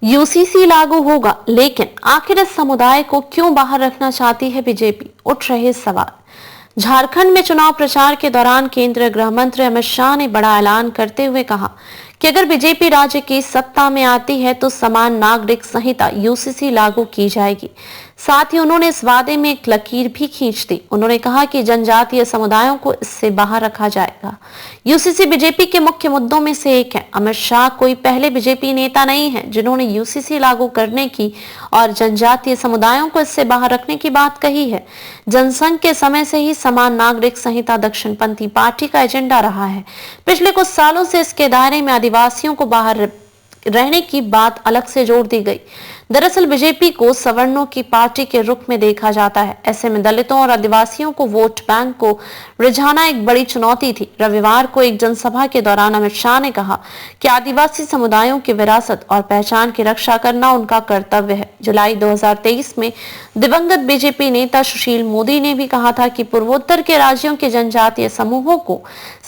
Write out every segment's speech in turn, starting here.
UCC लागू होगा, लेकिन आखिर इस समुदाय को क्यों बाहर रखना चाहती है बीजेपी? उठ रहे सवाल। झारखंड में चुनाव प्रचार के दौरान केंद्रीय गृह मंत्री अमित शाह ने बड़ा ऐलान करते हुए कहा कि अगर बीजेपी राज्य की सत्ता में आती है तो समान नागरिक संहिता यूसीसी लागू की जाएगी। साथ ही उन्होंने इस वादे में एक लकीर भी खींच दी। उन्होंने कहा कि जनजातीय समुदायों को इससे बाहर रखा जाएगा। यूसीसी बीजेपी के मुख्य मुद्दों में से एक है। अमित शाह कोई पहले बीजेपी नेता नहीं है जिन्होंने यूसीसी लागू करने की और जनजातीय समुदायों को इससे बाहर रखने की बात कही है। जनसंघ के समय से ही समान नागरिक संहिता दक्षिणपंथी पार्टी का एजेंडा रहा है। पिछले कुछ सालों से इसके दायरे में आदिवासियों को बाहर रहने की बात अलग से जोड़ दी गई। दरअसल बीजेपी को सवर्णों की पार्टी के रुख में देखा जाता है। ऐसे में दलितों और आदिवासियों को वोट बैंक को रिझाना एक बड़ी चुनौती थी। रविवार को एक जनसभा के दौरान अमित शाह ने कहा कि आदिवासी समुदायों की विरासत और पहचान की रक्षा करना उनका कर्तव्य है। जुलाई 2023 में दिवंगत बीजेपी नेता सुशील मोदी ने भी कहा था कि पूर्वोत्तर के राज्यों के जनजातीय समूहों को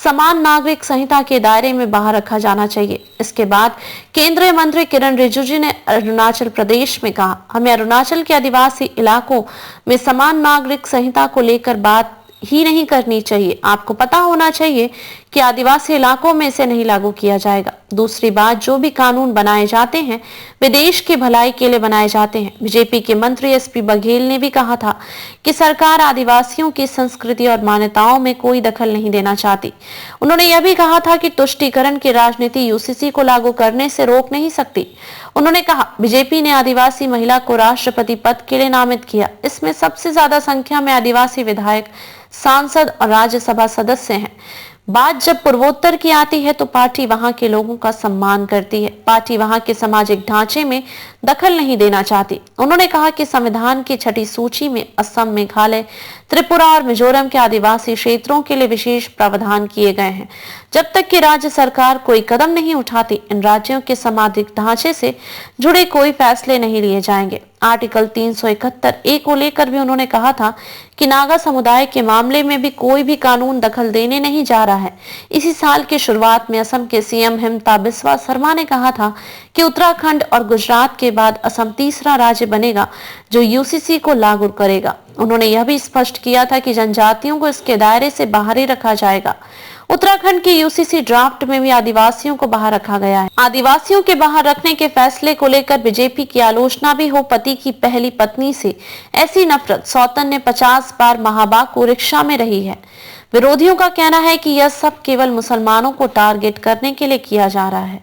समान नागरिक संहिता के दायरे में बाहर रखा जाना चाहिए। इसके बाद केंद्रीय मंत्री किरण रिजिजू ने अरुणाचल प्रदेश में कहा, हमें अरुणाचल के आदिवासी इलाकों में समान नागरिक संहिता को लेकर बात ही नहीं करनी चाहिए। आपको पता होना चाहिए कि आदिवासी इलाकों में इसे नहीं लागू किया जाएगा। दूसरी बात, जो भी कानून बनाए जाते हैं वे देश की भलाई के लिए बनाए जाते हैं। बीजेपी के मंत्री एसपी बघेल ने भी कहा था कि सरकार आदिवासियों की संस्कृति और मान्यताओं में कोई दखल नहीं देना चाहती। उन्होंने यह भी कहा था कि तुष्टीकरण की राजनीति यूसीसी को लागू करने से रोक नहीं सकती। उन्होंने कहा, बीजेपी ने आदिवासी महिला को राष्ट्रपति पद के लिए नामित किया। इसमें सबसे ज्यादा संख्या में आदिवासी विधायक, सांसद और राज्यसभा सदस्य हैं। बात जब पूर्वोत्तर की आती है तो पार्टी वहां के लोगों का सम्मान करती है। पार्टी वहां के सामाजिक ढांचे में दखल नहीं देना चाहती। उन्होंने कहा कि संविधान की छठी सूची में असम, मेघालय, त्रिपुरा और मिजोरम के आदिवासी क्षेत्रों के लिए विशेष प्रावधान किए गए हैं। जब तक कि राज्य सरकार कोई कदम नहीं उठाती, इन राज्यों के सामाजिक ढांचे से जुड़े कोई फैसले नहीं लिए जाएंगे। आर्टिकल 371A को लेकर भी उन्होंने कहा था कि नागा समुदाय के मामले में भी कोई भी कानून दखल देने नहीं जा रहा है। इसी साल की शुरुआत में असम के सीएम हिमंता बिस्वा शर्मा ने कहा था कि उत्तराखंड और गुजरात के बाद असम तीसरा राज्य बनेगा जो यूसीसी को लागू करेगा। उन्होंने यह भी स्पष्ट किया था कि जनजातियों को इसके दायरे से बाहर ही रखा जाएगा। उत्तराखंड की यूसीसी ड्राफ्ट में भी आदिवासियों को बाहर रखा गया है। आदिवासियों के बाहर रखने के फैसले को लेकर बीजेपी की आलोचना भी हो। पति की पहली पत्नी से ऐसी नफरत सौतन ने 50 बार महाबाग को रिक्शा में रही है। विरोधियों का कहना है कि यह सब केवल मुसलमानों को टारगेट करने के लिए किया जा रहा है।